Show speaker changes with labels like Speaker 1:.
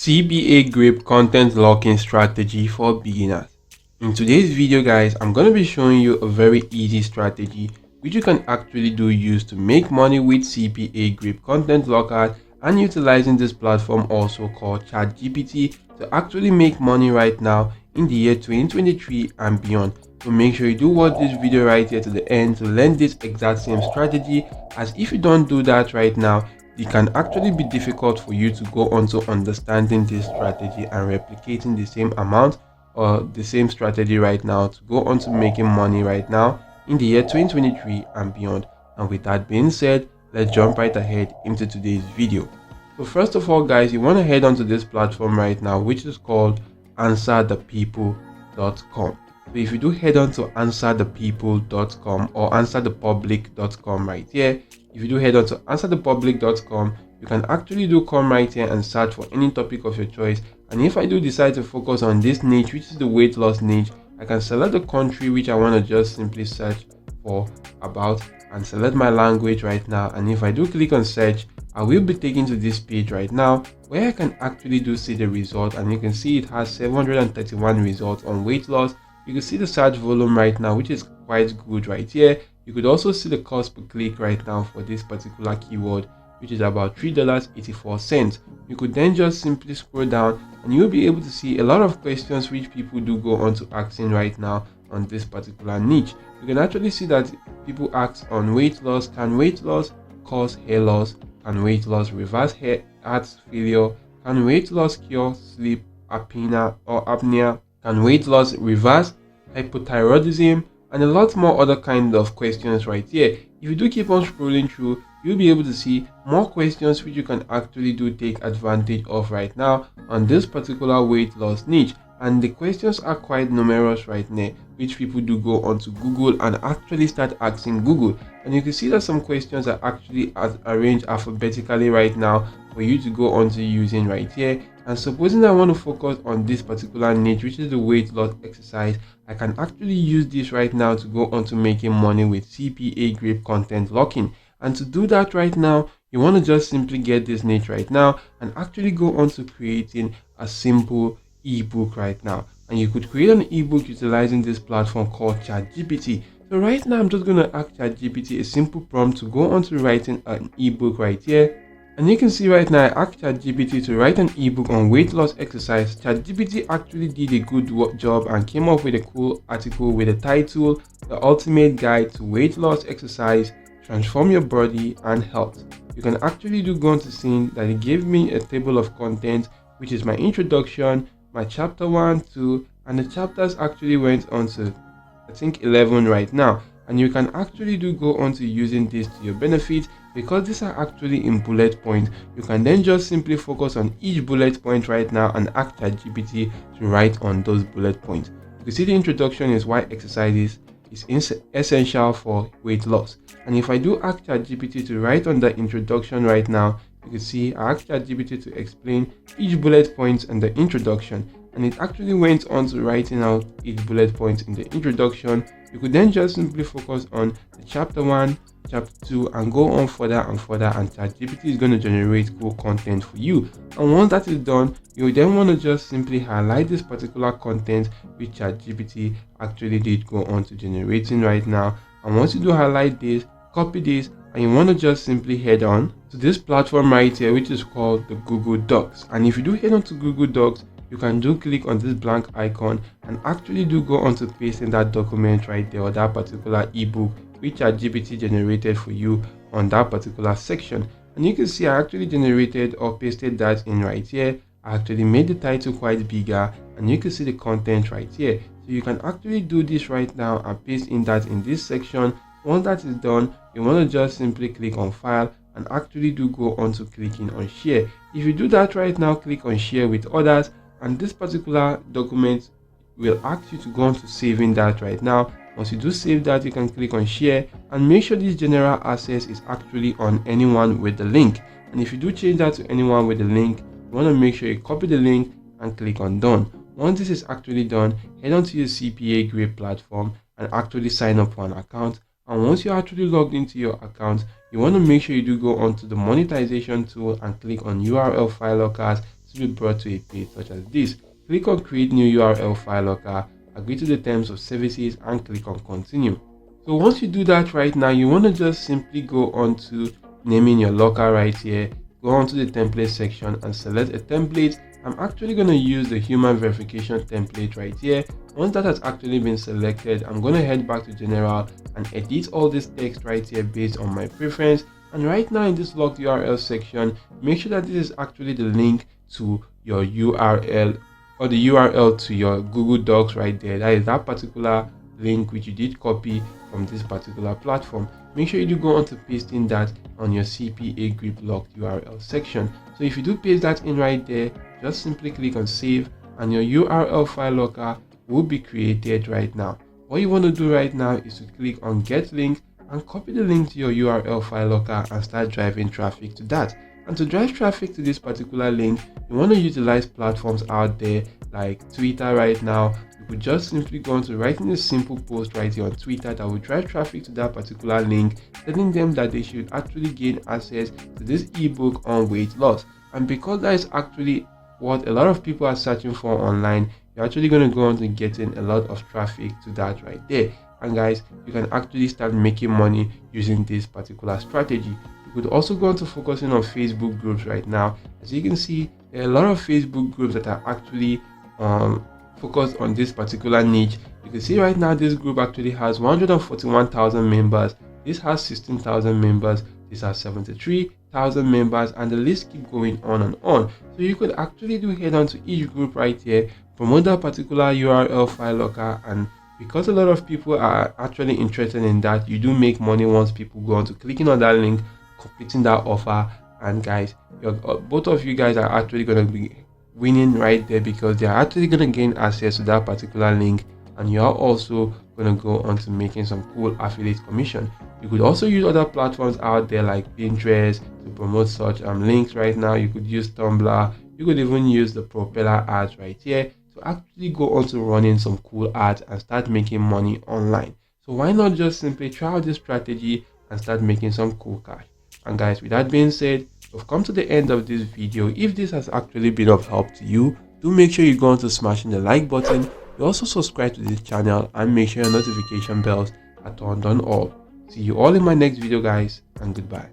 Speaker 1: Cpagrip content locking strategy for beginners. In today's video guys, I'm going to be showing you a very easy strategy which you can actually use to make money with Cpagrip content lockers and utilizing this platform also called ChatGPT to actually make money right now in the year 2023 and beyond. So make sure you do watch this video right here to the end to learn this exact same strategy, as if you don't do that right now, it can actually be difficult for you to go on to understanding this strategy and replicating the same amount or the same strategy right now to go on to making money right now in the year 2023 and beyond. And with that being said, let's jump right ahead into today's video. So first of all guys, you want to head onto this platform right now, which is called answerthepeople.com. So if you do head on to answerthepeople.com or answerthepublic.com right here, if you do head on to answerthepublic.com, you can actually come right here and search for any topic of your choice. And if I do decide to focus on this niche, which is the weight loss niche, I can select the country which I want to just simply search for about and select my language right now. And if I do click on search, I will be taken to this page right now where I can actually see the result, and you can see it has 731 results on weight loss. You can see the search volume right now, which is quite good right here. You could also see the cost per click right now for this particular keyword, which is about $3.84. You could then just simply scroll down and you'll be able to see a lot of questions which people do go on to asking right now on this particular niche. You can actually see that people ask on weight loss: can weight loss cause hair loss? Can weight loss reverse heart failure? Can weight loss cure sleep apnea? Can weight loss reverse hypothyroidism? And a lot more other kind of questions right here. If you do keep on scrolling through, you'll be able to see more questions which you can actually take advantage of right now on this particular weight loss niche. And the questions are quite numerous right now, which people do go onto Google and actually start asking Google. And you can see that some questions are actually arranged alphabetically right now for you to go on to using right here. And supposing I want to focus on this particular niche, which is the weight loss exercise, I can actually use this right now to go on to making money with Cpagrip content locking. And to do that right now, you want to just simply get this niche right now and actually go on to creating a simple ebook right now. And you could create an ebook utilizing this platform called ChatGPT. So right now I'm just going to ask ChatGPT a simple prompt to go on to writing an ebook right here. And you can see right now I asked ChatGPT to write an ebook on weight loss exercise. ChatGPT actually did a good job and came up with a cool article with the title "The Ultimate Guide to Weight Loss Exercise, Transform Your Body and Health." You can actually go on to see that it gave me a table of content, which is my introduction, my chapter 1, 2, and the chapters actually went on to I think 11 right now. And you can actually go on to using this to your benefit, because these are actually in bullet points. You can then just simply focus on each bullet point right now and ask ChatGPT to write on those bullet points. You can see the introduction is why exercises is essential for weight loss. And if I do ask ChatGPT to write on the introduction right now, you can see I asked ChatGPT to explain each bullet point and the introduction, and it actually went on to writing out each bullet point in the introduction. You could then just simply focus on the chapter 1, chapter 2, and go on further and further, and ChatGPT is going to generate cool content for you. And once that is done, you then want to just simply highlight this particular content which ChatGPT actually did go on to generating right now. And once you do highlight this, copy this, and you want to just simply head on to this platform right here, which is called the Google Docs. And if you do head on to Google Docs, you can click on this blank icon and actually go on to paste in that document right there, or that particular ebook which ChatGPT generated for you on that particular section. And you can see I actually generated or pasted that in right here. I actually made the title quite bigger, and you can see the content right here. So you can actually do this right now and paste in that in this section. Once that is done, you want to just simply click on file and actually go on to clicking on share. If you do that right now, click on share with others, and this particular document will ask you to go on to saving that right now. Once you do save that, you can click on share and make sure this general access is actually on anyone with the link. And if you do change that to anyone with the link, you want to make sure you copy the link and click on done. Once this is actually done, head on to your Cpagrip platform and actually sign up for an account. And once you're actually logged into your account, you want to make sure you go onto the monetization tool and click on URL file lockers to be brought to a page such as this. Click on create new URL file locker, agree to the terms of services, and click on continue. So once you do that right now, you want to just simply go on to naming your locker right here, go on to the template section and select a template. I'm actually going to use the human verification template right here. Once that has actually been selected, I'm going to head back to general and edit all this text right here based on my preference. And right now in this locked URL section, make sure that this is actually the link to your URL or the URL to your Google Docs right there. That is that particular link which you did copy from this particular platform. Make sure you do go on to pasting that on your Cpagrip locked URL section. So if you do paste that in right there, just simply click on save and your URL file locker will be created right now. What you want to do right now is to click on get link and copy the link to your URL file locker and start driving traffic to that. And to drive traffic to this particular link, you want to utilize platforms out there like Twitter right now. You could just simply go on to writing a simple post right here on Twitter that will drive traffic to that particular link, telling them that they should actually gain access to this ebook on weight loss. And because that is actually what a lot of people are searching for online, you're actually going to go on to getting a lot of traffic to that right there. And guys, you can actually start making money using this particular strategy. You could also go on to focusing on Facebook groups right now. As you can see, there are a lot of Facebook groups that are actually focused on this particular niche. You can see right now this group actually has 141,000 members. This has 16,000 members. This has 73,000 members, and the list keep going on and on. So you could actually do head on to each group right here, promote that particular URL file locker, and because a lot of people are actually interested in that, you do make money once people go on to clicking on that link, completing that offer. And guys, both of you guys are actually going to be winning right there because they are actually going to gain access to that particular link, and you are also going to go on to making some cool affiliate commission. You could also use other platforms out there like Pinterest to promote such links right now. You could use Tumblr. You could even use the propeller ads right here to actually go on to running some cool ads and start making money online. So why not just simply try out this strategy and start making some cool cash? And guys, with that being said, we've come to the end of this video. If this has actually been of help to you, do make sure you go on to smashing the like button. You also subscribe to this channel and make sure your notification bells are turned on all. See you all in my next video guys, and goodbye.